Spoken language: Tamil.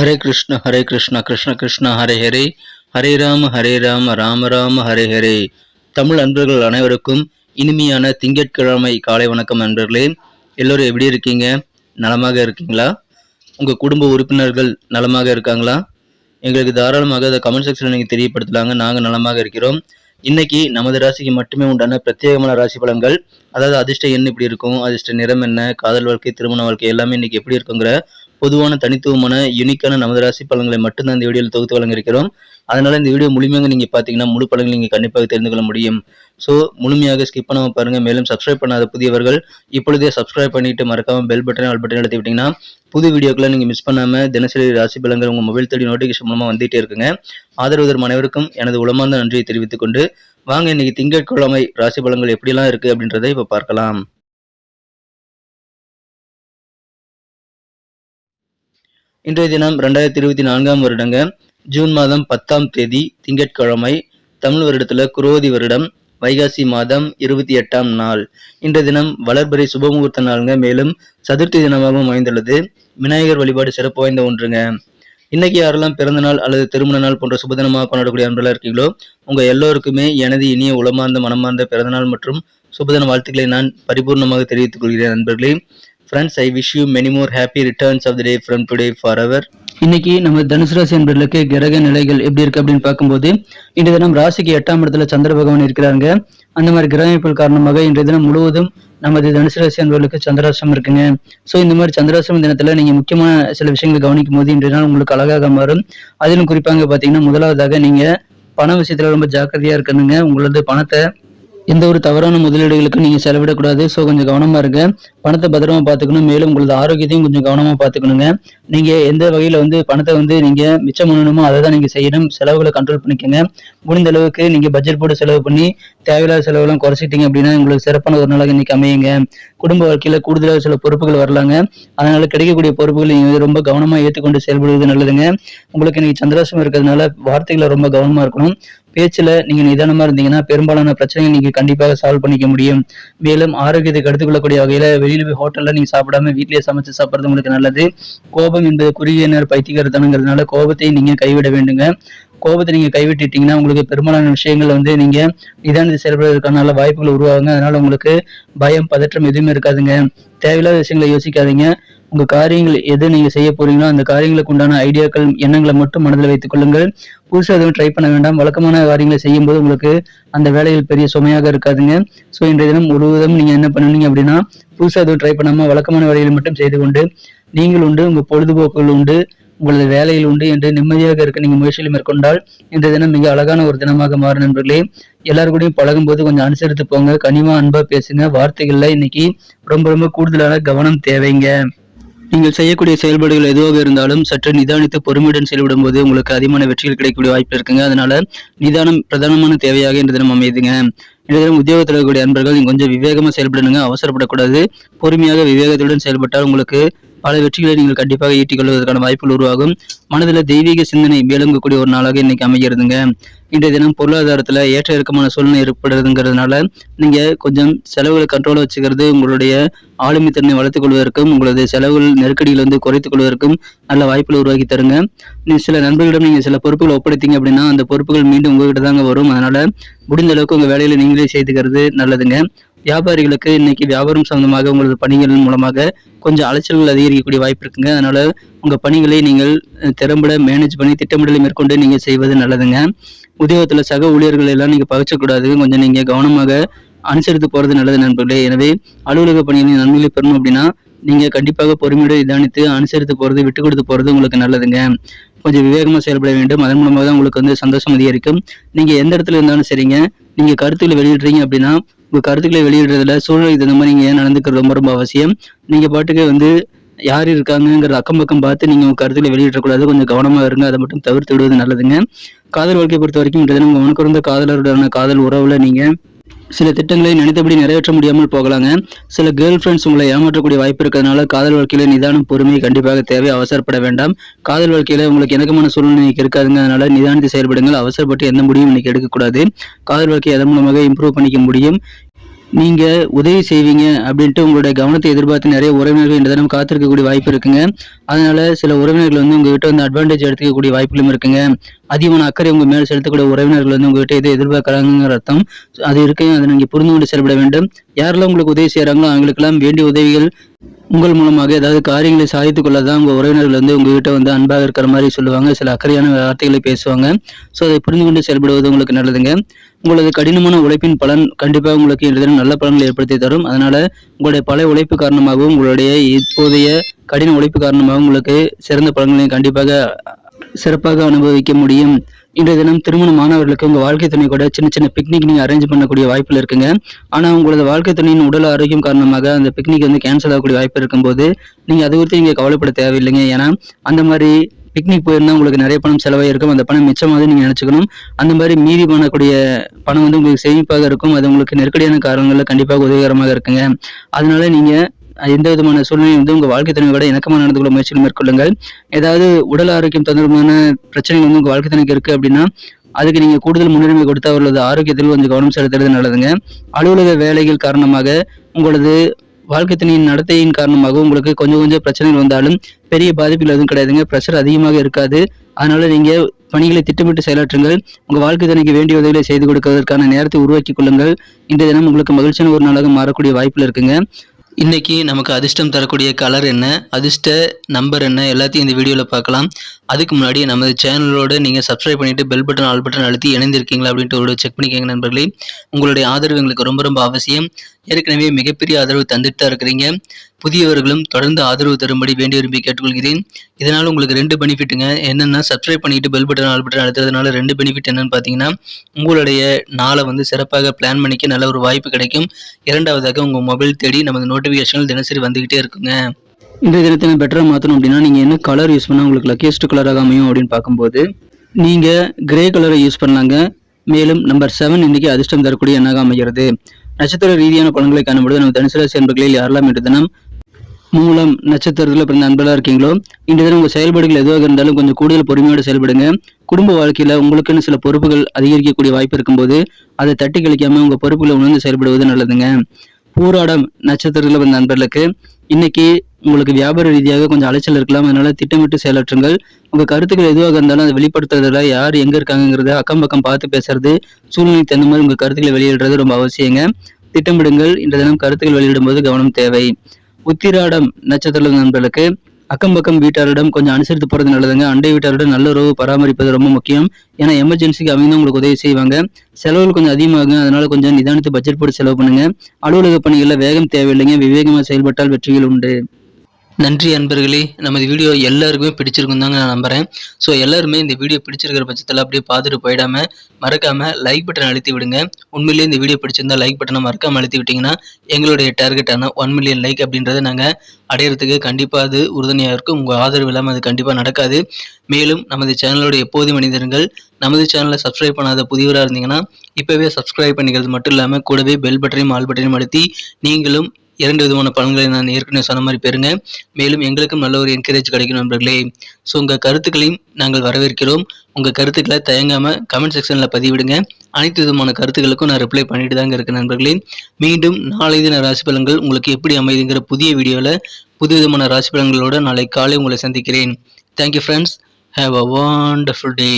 ஹரே கிருஷ்ண கிருஷ்ண கிருஷ்ண ஹரே ஹரே, ஹரே ராம ராம ராம ஹரே ஹரே. தமிழ் அன்பர்கள் அனைவருக்கும் இனிமையான திங்கட்கிழமை காலை வணக்கம் நண்பர்களே. எல்லோரும் எப்படி இருக்கீங்க? நலமாக இருக்கீங்களா? உங்கள் குடும்ப உறுப்பினர்கள் நலமாக இருக்காங்களா? எங்களுக்கு தாராளமாக அதை கமெண்ட் செக்ஷனில் நீங்கள் தெரியப்படுத்தலாங்க. நாங்கள் நலமாக இருக்கிறோம். இன்னைக்கு நமது ராசிக்கு மட்டுமே உண்டான பிரத்யேகமான ராசி பலன்கள், அதாவது அதிர்ஷ்ட எண் இப்படி இருக்கும், அதிர்ஷ்ட நிறம் என்ன, காதல் வாழ்க்கை, திருமண வாழ்க்கை எல்லாமே இன்னைக்கு எப்படி இருக்குங்கிற பொதுவான தனித்துவமான யூனிக்கான நமது ராசி பலன்களை மட்டும்தான் இந்த வீடியோவில் தொகுத்து வழங்கியிருக்கிறோம். அதனால இந்த வீடியோ முழுமையாக நீங்க பாத்தீங்கன்னா முழு பலன்களை நீங்க கண்டிப்பாக தெரிந்து கொள்ள முடியும். ஸோ முழுமையாக ஸ்கிப் பண்ணாம பாருங்க. மேலும் சப்ஸ்கிரைப் பண்ணாத புதியவர்கள் இப்பொழுதே சப்ஸ்கிரைப் பண்ணிட்டு மறக்காம பெல் பட்டன் ஆல் பட்டன் அழுத்தி விட்டீங்கன்னா புது வீடியோக்களை நீங்க மிஸ் பண்ணாம தினசரி ராசி பலன்கள் உங்க மொபைல் தேடி நோட்டிபிகேஷன் மூலமா வந்துட்டே இருக்குங்க. ஆதரவு தரும் அனைவருக்கும் எனது உளமார்ந்த நன்றியை தெரிவித்துக் கொண்டு வாங்க இன்னைக்கு திங்கட்கிழமை ராசி பலன்கள் எப்படிலாம் இருக்கு அப்படின்றத இப்ப பார்க்கலாம். இன்றைய தினம் 2024 வருடங்க ஜூன் மாதம் 10ஆம் தேதி திங்கட்கிழமை, தமிழ் வருடத்துல குரோதி வருடம் வைகாசி மாதம் 28ஆம் நாள். இன்றைய தினம் வளர்பிறை சுபமுகூர்த்த நாளுங்க. மேலும் சதுர்த்தி தினமாகவும் அமைந்துள்ளது. விநாயகர் வழிபாடு சிறப்பு வாய்ந்த ஒன்றுங்க. இன்னைக்கு யாரெல்லாம் பிறந்த நாள் அல்லது திருமண நாள் போன்ற சுபதினமாக கொண்டாடக்கூடிய அன்பர்களாக இருக்கீங்களோ உங்க எல்லோருக்குமே எனது இனிய உளமார்ந்த மனமார்ந்த பிறந்தநாள் மற்றும் சுபதின வாழ்த்துக்களை நான் பரிபூர்ணமாக தெரிவித்துக் கொள்கிறேன் நண்பர்களே. Friends, I wish you many more happy returns of the day from today forever. இன்னைக்கு நம்ம தனுசு ராசி என்பர்களுக்கு கிரக நிலைகள் எப்படி இருக்கு அப்படின்னு பார்க்கும்போது, இன்றைய தினம் ராசிக்கு 8ஆம் இடத்துல சந்திர பகவான் இருக்கிறாங்க. அந்த மாதிரி கிரக அமைப்புகள் காரணமாக இன்றைய தினம் முழுவதும் நமது தனுசு ராசி என்பவர்களுக்கு சந்திராசிரமம் இருக்குங்க. ஸோ இந்த மாதிரி சந்திராசிரம தினத்துல நீங்க முக்கியமான சில விஷயங்களை கவனிக்கும் போது இன்றைய நாள் உங்களுக்கு அழகாக மாறும். அதிலும் குறிப்பாக பாத்தீங்கன்னா முதலாவதாக நீங்க பண விஷயத்துல ரொம்ப ஜாக்கிரதையா இருக்கணுங்க. உங்களது பணத்தை எந்த ஒரு தவறான முதலீடுகளுக்கும் நீங்க செலவிடக்கூடாது. ஸோ கொஞ்சம் கவனமா இருங்க. பணத்தை பத்திரமா பார்த்துக்கணும். மேலும் உங்களது ஆரோக்கியத்தையும் கொஞ்சம் கவனமா பார்த்துக்கணுங்க. நீங்க எந்த வகையில பணத்தை நீங்க மிச்சம் பண்ணணுமோ அதை தான் நீங்க செய்யணும். செலவுகளை கண்ட்ரோல் பண்ணிக்கோங்க. முடிந்த அளவுக்கு நீங்க பட்ஜெட் போட்டு செலவு பண்ணி தேவையில்லாத செலவுலாம் குறைச்சிட்டீங்க அப்படின்னா உங்களுக்கு சிறப்பான ஒரு நாளாக இன்னைக்கு அமையுங்க. குடும்ப வாழ்க்கையில கூடுதலாக சில பொறுப்புகள் வரலாங்க. அதனால கிடைக்கக்கூடிய பொறுப்புகளை நீங்க ரொம்ப கவனமா ஏற்றுக்கொண்டு செயல்படுவது நல்லதுங்க. உங்களுக்கு இன்னைக்கு சந்திராசிரமம் இருக்கிறதுனால வார்த்தைகளை ரொம்ப கவனமா இருக்கணும். பேச்சுல நீங்க நிதானமா இருந்தீங்கன்னா பெரும்பாலான பிரச்சனைகள் நீங்க கண்டிப்பாக சால்வ் பண்ணிக்க முடியும். மேலும் ஆரோக்கியத்துக்கு எடுத்துக்கொள்ளக்கூடிய வகையில வெளியில போய் ஹோட்டல்ல நீங்க சாப்பிடாம வீட்டிலேயே சமைச்சு சாப்பிடுறது உங்களுக்கு நல்லது. கோபம் என்பது குறுகிய நேர பைத்தியக்காரத்தனங்கிறதுனால கோபத்தை நீங்க கைவிட வேண்டுங்க. கோபத்தை நீங்க கைவிட்டுட்டீங்கன்னா உங்களுக்கு பெரும்பாலான விஷயங்கள் நீங்க நிதானத்தை செயல்படுவதற்கான நல்ல வாய்ப்புகள் உருவாகுங்க. அதனால உங்களுக்கு பயம் பதற்றம் எதுவுமே இருக்காதுங்க. தேவையில்லாத விஷயங்களை யோசிக்காதீங்க. உங்க காரியங்கள் எது நீங்க செய்ய போறீங்களோ அந்த காரியங்களுக்கு உண்டான ஐடியாக்கள் எண்ணங்களை மட்டும் மனதில் வைத்துக் கொள்ளுங்கள். புதுசாக எதுவும் ட்ரை பண்ண வேண்டாம். வழக்கமான காரியங்களை செய்யும் போது உங்களுக்கு அந்த வேலைகள் பெரிய சுமையாக இருக்காதுங்க. ஸோ இன்றைய தினம் முழுவதும் நீங்க என்ன பண்ணுவீங்க அப்படின்னா புதுசாக எதுவும் ட்ரை பண்ணாம வழக்கமான வேலைகளை மட்டும் செய்து கொண்டு நீங்கள் உண்டு, உங்க பொழுதுபோக்குகள் உண்டு, உங்களது வேலையில் உண்டு என்று நிம்மதியாக இருக்க நீங்க முயற்சியில் மேற்கொண்டால் இந்த தினம் மிக அழகான ஒரு தினமாக மாறும் நண்பர்களே. எல்லாரும் கூடயும் பழகும் போது கொஞ்சம் அனுசரித்து போங்க. கனிவா அன்பா பேசுங்க. வார்த்தைகள்ல இன்னைக்கு ரொம்ப ரொம்ப கூடுதலான கவனம் தேவைங்க. நீங்கள் செய்யக்கூடிய செயல்பாடுகள் எதுவாக இருந்தாலும் சற்று நிதானித்து பொறுமையுடன் செயல்படும் போது உங்களுக்கு அதிகமான வெற்றிகள் கிடைக்கக்கூடிய வாய்ப்பு இருக்குங்க. அதனால நிதானம் பிரதானமான தேவையாக இந்த தினம் அமையுதுங்க. இந்த தினம் உத்தியோகத்தில் இருக்கக்கூடிய அன்பர்கள் கொஞ்சம் விவேகமா செயல்படணுங்க. அவசரப்படக்கூடாது. பொறுமையாக விவேகத்துடன் செயல்பட்டால் உங்களுக்கு பல வெற்றிகளை நீங்கள் கண்டிப்பாக ஈட்டிக் கொள்வதற்கான வாய்ப்புகள் உருவாகும். மனதில் தெய்வீக சிந்தனை மேலோங்கக்கூடிய ஒரு நாளாக இன்னைக்கு அமைகிறதுங்க. இன்றைய தினம் பொருளாதாரத்துல ஏற்ற இறக்கமான சூழ்நிலை ஏற்படுறதுங்கிறதுனால நீங்க கொஞ்சம் செலவுகளை கண்ட்ரோல வச்சுக்கிறது உங்களுடைய ஆளுமைத்தன்மை வளர்த்துக் கொள்வதற்கும் உங்களது செலவுகள் நெருக்கடிகள் குறைத்துக் கொள்வதற்கும் நல்ல வாய்ப்புகளை உருவாக்கி தருங்க. சில நண்பர்களிடம் நீங்க சில பொறுப்புகளை ஒப்படைத்தீங்க அப்படின்னா அந்த பொறுப்புகள் மீண்டும் உங்ககிட்ட தாங்க வரும். அதனால முடிந்த அளவுக்கு உங்க வேலையில நீங்களே செய்துக்கிறது நல்லதுங்க. வியாபாரிகளுக்கு இன்னைக்கு வியாபாரம் சம்பந்தமாக உங்களது பணிகள் மூலமாக கொஞ்சம் அலைச்சல்கள் அதிகரிக்கக்கூடிய வாய்ப்பு இருக்குங்க. அதனால உங்க பணிகளை நீங்கள் திறம்பட மேனேஜ் பண்ணி திட்டமிடலை மேற்கொண்டு நீங்க செய்வது நல்லதுங்க. உத்தியோகத்துல சக ஊழியர்கள் எல்லாம் நீங்க பகிச்சக்கூடாது. கொஞ்சம் நீங்க கவனமாக அனுசரித்து போறது நல்லது நண்பர்களே. எனவே அலுவலக பணிகளின் நன்மைகளை பெறணும் அப்படின்னா நீங்க கண்டிப்பாக பொறுமையுடன் நிதானித்து அனுசரித்து போறது, விட்டு கொடுத்து போறது உங்களுக்கு நல்லதுங்க. கொஞ்சம் விவேகமா செயல்பட வேண்டும். அதன் மூலமாக தான் உங்களுக்கு சந்தோஷம் அதிகரிக்கும். நீங்க எந்த இடத்துல இருந்தாலும் சரிங்க, நீங்க கருத்துக்களை வெளியிடுறீங்க அப்படின்னா உங்க கருத்துக்களை வெளியிடுறதுல சூழ்நிலைக்கு தகுந்த மாதிரி நீங்க நடந்துக்கிறது ரொம்ப ரொம்ப அவசியம். நீங்க பாட்டுக்கு யார் இருக்காங்கிறத அக்கம் பக்கம் பார்த்து நீங்க உங்க கருத்துக்களை வெளியிடக்கூடாது. கொஞ்சம் கவனமா இருங்க. அதை மட்டும் தவிர்த்து விடுவது நல்லதுங்க. காதல் வாழ்க்கையை பொறுத்த வரைக்கும் இன்றைய தினம் கவனக்குறைந்த காதலருடனான காதல் உறவுல நீங்க சில திட்டங்களை நினைத்தபடி நிறைவேற்ற முடியாமல் போகலாங்க. சில கேர்ள் ஃப்ரெண்ட்ஸ் உங்களை ஏமாற்றக்கூடிய வாய்ப்பு இருக்கிறதுனால காதல் வாழ்க்கையில நிதானம் பொறுமை கண்டிப்பாக தேவை. அவசரப்பட வேண்டாம். காதல் வாழ்க்கையில உங்களுக்கு இணக்கமான சூழ்நிலை இருக்காதுங்க. அதனால நிதானித்து செயல்படுங்கள். அவசரப்பட்டு எந்த முடிவும் இன்னைக்கு எடுக்கக்கூடாது. காதல் வாழ்க்கையை அதன் மூலமாக இம்ப்ரூவ் பண்ணிக்க முடியும். நீங்க உதவி செய்வீங்க அப்படின்ட்டு உங்களுடைய கவனத்தை எதிர்பார்த்து நிறைய உறவினர்கள் இந்த தினம் காத்திருக்கக்கூடிய வாய்ப்பு இருக்குங்க. அதனால சில உறவினர்கள் வந்து உங்ககிட்ட வந்து அட்வான்டேஜ் எடுத்துக்கக்கூடிய வாய்ப்புகளும் இருக்குங்க. அதிகமான அக்கறை உங்க மேல செலுத்தக்கூடிய உறவினர்கள் வந்து உங்ககிட்ட எதை எதிர்பார்க்கறாங்கங்கிற அர்த்தம். அது இருக்கு. அதை நீங்க புரிந்து கொண்டு செயல்பட வேண்டும். யாரெல்லாம் உங்களுக்கு உதவி செய்யறாங்களோ அவங்களுக்கெல்லாம் வேண்டிய உதவிகள் உங்கள் மூலமாக ஏதாவது காரியங்களை சாதித்துக் கொள்ள தான் உங்க உறவினர்கள் வந்து உங்ககிட்ட வந்து அன்பாக இருக்கிற மாதிரி சொல்லுவாங்க. சில அக்கறையான வார்த்தைகளை பேசுவாங்க. ஸோ அதை புரிந்து கொண்டு செயல்படுவது உங்களுக்கு நல்லதுங்க. உங்களது கடினமான உழைப்பின் பலன் கண்டிப்பாக உங்களுக்கு இன்று தினம் நல்ல பலன்களை ஏற்படுத்தி தரும். அதனால உங்களுடைய பழைய உழைப்பு காரணமாகவும் உங்களுடைய இப்போதைய கடின உழைப்பு காரணமாகவும் உங்களுக்கு சிறந்த பலன்களை கண்டிப்பாக சிறப்பாக அனுபவிக்க முடியும். இன்றைய தினம் திருமணமானவர்களுக்கு உங்க வாழ்க்கை துணை கூட சின்ன சின்ன பிக்னிக் நீங்க அரேஞ்ச் பண்ணக்கூடிய வாய்ப்புல இருக்குங்க. ஆனா உங்களது வாழ்க்கை துணையின் உடல் ஆரோக்கியம் காரணமாக அந்த பிக்னிக் வந்து கேன்சல் ஆகக்கூடிய வாய்ப்பு இருக்கும்போது நீங்க அதை குறித்து நீங்க கவலைப்பட தேவையில்லைங்க. ஏன்னா அந்த மாதிரி பிக்னிக் போயிருந்தா உங்களுக்கு நிறைய பணம் செலவாயிருக்கும். அந்த பணம் மிச்சமாக நீங்க நினைச்சுக்கணும். அந்த மாதிரி மீதி பண்ணக்கூடிய பணம் வந்து உங்களுக்கு சேமிப்பாக இருக்கும். அது உங்களுக்கு நெருக்கடியான காரணங்கள்ல கண்டிப்பாக உதவிகரமாக இருக்குங்க. அதனால நீங்க எந்த விதமான சூழ்நிலையும் வந்து உங்க வாழ்க்கை துணையோட இணக்கமாக நடந்து கொள்ள முயற்சிகள் மேற்கொள்ளுங்கள். ஏதாவது உடல் ஆரோக்கியம் தொடர்பான பிரச்சனைகள் வந்து உங்க வாழ்க்கை துணைக்கு இருக்கு அப்படின்னா அதுக்கு நீங்க கூடுதல் முன்னுரிமை கொடுத்து அவர்களது ஆரோக்கியத்தில் கொஞ்சம் கவனம் செலுத்துறது நல்லதுங்க. அலுவலக வேலைகள் காரணமாக உங்களது வாழ்க்கை துணையின் நடத்தையின் காரணமாக உங்களுக்கு கொஞ்சம் கொஞ்சம் பிரச்சனைகள் வந்தாலும் பெரிய பாதிப்புகள் எதுவும் கிடையாதுங்க. பிரஷர் அதிகமாக இருக்காது. அதனால நீங்க பணிகளை திட்டமிட்டு செயலாற்றுங்கள். உங்க வாழ்க்கை துணைக்கு வேண்டிய உதவிகளை செய்து கொடுப்பதற்கான நேரத்தை உருவாக்கி கொள்ளுங்கள். இன்றைய தினம் உங்களுக்கு மகிழ்ச்சியான ஒரு நாளாக மாறக்கூடிய வாய்ப்புல இருக்குங்க. இன்னைக்கு நமக்கு அதிர்ஷ்டம் தரக்கூடிய கலர் என்ன, அதிர்ஷ்ட நம்பர் என்ன, எல்லாத்தையும் இந்த வீடியோவில் பார்க்கலாம். அதுக்கு முன்னாடி நமது சேனலோட நீங்கள் சப்ஸ்கிரைப் பண்ணிட்டு பெல் பட்டன் ஆல் பட்டன் அழுத்தி இணைந்திருக்கீங்களா அப்படின்ட்டு ஒரு செக் பண்ணிக்கோங்க நண்பர்களே. உங்களுடைய ஆதரவு எங்களுக்கு ரொம்ப ரொம்ப அவசியம். ஏற்கனவே மிகப்பெரிய ஆதரவு தந்துட்டு தான் இருக்கிறீங்க. புதியவர்களும் தொடர்ந்து ஆதரவு தரும்படி வேண்டி விரும்பி கேட்டுக்கொள்கிறேன். இதனால் உங்களுக்கு 2 பெனிஃபிட்டுங்க. என்னென்னா சப்ஸ்கிரைப் பண்ணிட்டு பெல் பட்டன் ஆல் பட்டன் அழுத்துறதுனால 2 பெனிஃபிட் என்னன்னு பார்த்தீங்கன்னா உங்களுடைய நாளை வந்து சிறப்பாக பிளான் பண்ணிக்க நல்ல ஒரு வாய்ப்பு கிடைக்கும். இரண்டாவதாக உங்கள் மொபைல் தேடி நமது நோட்டிஃபிகேஷன்கள் தினசரி வந்துகிட்டே இருக்குங்க. இன்றைய தினத்தை பெட்டராக மாற்றணும் அப்படின்னா நீங்கள் என்ன கலர் யூஸ் பண்ணால் உங்களுக்கு லக்கியஸ்ட் கலராக அமையும் அப்படின்னு பார்க்கும்போது நீங்கள் கிரே கலரை யூஸ் பண்ணலாங்க. மேலும் நம்பர் 7 இன்னைக்கு அதிர்ஷ்டம் தரக்கூடிய எண்ணாக அமைகிறது. நட்சத்திர ரீதியான பலன்களை காணும்போது நம்ம தனுசு ராசி அன்பர்களில் யாரெல்லாம் இன்று தினம் மூலம் நட்சத்திரத்தில் பிறந்த அன்பர்களாக இருக்கீங்களோ இன்றைய தினம் உங்கள் செயல்பாடுகள் எதுவாக இருந்தாலும் கொஞ்சம் கூடுதல் பொறுமையோடு செயல்படுங்க. குடும்ப வாழ்க்கையில் உங்களுக்குன்னு சில பொறுப்புகள் அதிகரிக்கக்கூடிய வாய்ப்பு இருக்கும்போது அதை தட்டி கழிக்காம உங்கள் பொறுப்புகளை உணர்ந்து செயல்படுவது நல்லதுங்க. பூராடம் நட்சத்திரத்தில் பிறந்த நண்பர்களுக்கு இன்னைக்கு உங்களுக்கு வியாபார ரீதியாக கொஞ்சம் அலைச்சல் இருக்கலாம். அதனால திட்டமிட்டு செயலாற்றுங்கள். உங்க கருத்துக்கள் எதுவாக இருந்தாலும் அதை வெளிப்படுத்துறதுல யார் எங்க இருக்காங்கிறத அக்கம் பக்கம் பார்த்து பேசுறது, சூழ்நிலைக்கு தகுந்த மாதிரி உங்க கருத்துக்களை வெளியிடுறது ரொம்ப அவசியங்க. திட்டமிடுங்கள். இந்த தினம் கருத்துக்கள் வெளியிடும் போது கவனம் தேவை. உத்திராடம் நட்சத்திர நண்பர்களுக்கு அக்கம் பக்கம் வீட்டாரிடம் கொஞ்சம் அனுசரித்து போறது நல்லதுங்க. அண்டை வீட்டாரிடம் நல்ல உறவு பராமரிப்பது ரொம்ப முக்கியம். ஏன்னா எமர்ஜென்சிக்கு அவங்க தான் உங்களுக்கு உதவி செய்வாங்க. செலவுகள் கொஞ்சம் அதிகமாகுங்க. அதனால கொஞ்சம் நிதானித்து பட்ஜெட் போட்டு செலவு பண்ணுங்க. அலுவலக பணிகளில் வேகம் தேவையில்லைங்க. விவேகமாக செயல்பட்டால் வெற்றிகள் உண்டு. நன்றி அன்பர்களே. நமது வீடியோ எல்லாருக்குமே பிடிச்சிருக்கும் தாங்க நான் நம்புறேன். ஸோ எல்லாருமே இந்த வீடியோ பிடிச்சிருக்கிற பட்சத்தில் அப்படியே பார்த்துட்டு போயிடாம மறக்காம லைக் பட்டன் அழுத்தி விடுங்க. உண்மையிலேயே இந்த வீடியோ பிடிச்சிருந்தா லைக் பட்டனை மறக்காம அழுத்தி விட்டீங்கன்னா எங்களுடைய டார்கெட்டான 1 மில்லியன் லைக் அப்படின்றத நாங்கள் அடையிறதுக்கு கண்டிப்பாக அது உறுதுணையாக இருக்கும். உங்கள் ஆதரவு இல்லாமல் அது கண்டிப்பாக நடக்காது. மேலும் நமது சேனலோட எப்போதும் மனிதர்கள் நமது சேனலை சப்ஸ்கிரைப் பண்ணாத புதியவராக இருந்தீங்கன்னா இப்போவே சப்ஸ்கிரைப் பண்ணிக்கிறது மட்டும் இல்லாமல் கூடவே பெல் பட்டனையும் ஆல் பட்டனையும் அழுத்தி நீங்களும் 2 விதமான பலன்களை நான் ஏற்கனவே சொன்ன மாதிரி பெறுங்க. மேலும் எங்களுக்கும் நல்ல ஒரு என்கரேஜ் கிடைக்கும் நண்பர்களே. ஸோ உங்கள் கருத்துக்களையும் நாங்கள் வரவேற்கிறோம். உங்கள் கருத்துக்களை தயங்காமல் கமெண்ட் செக்ஷனில் பதிவிடுங்க. அனைத்து விதமான கருத்துக்களுக்கும் நான் ரிப்ளை பண்ணிட்டு தாங்க இருக்கேன் நண்பர்களே. மீண்டும் நாளை தின ராசி பலன்கள் உங்களுக்கு எப்படி அமைதுங்கிற புதிய வீடியோவில் புது விதமான ராசி பலன்களோடு நாளை காலை உங்களை சந்திக்கிறேன். Thank you friends. Have a wonderful day.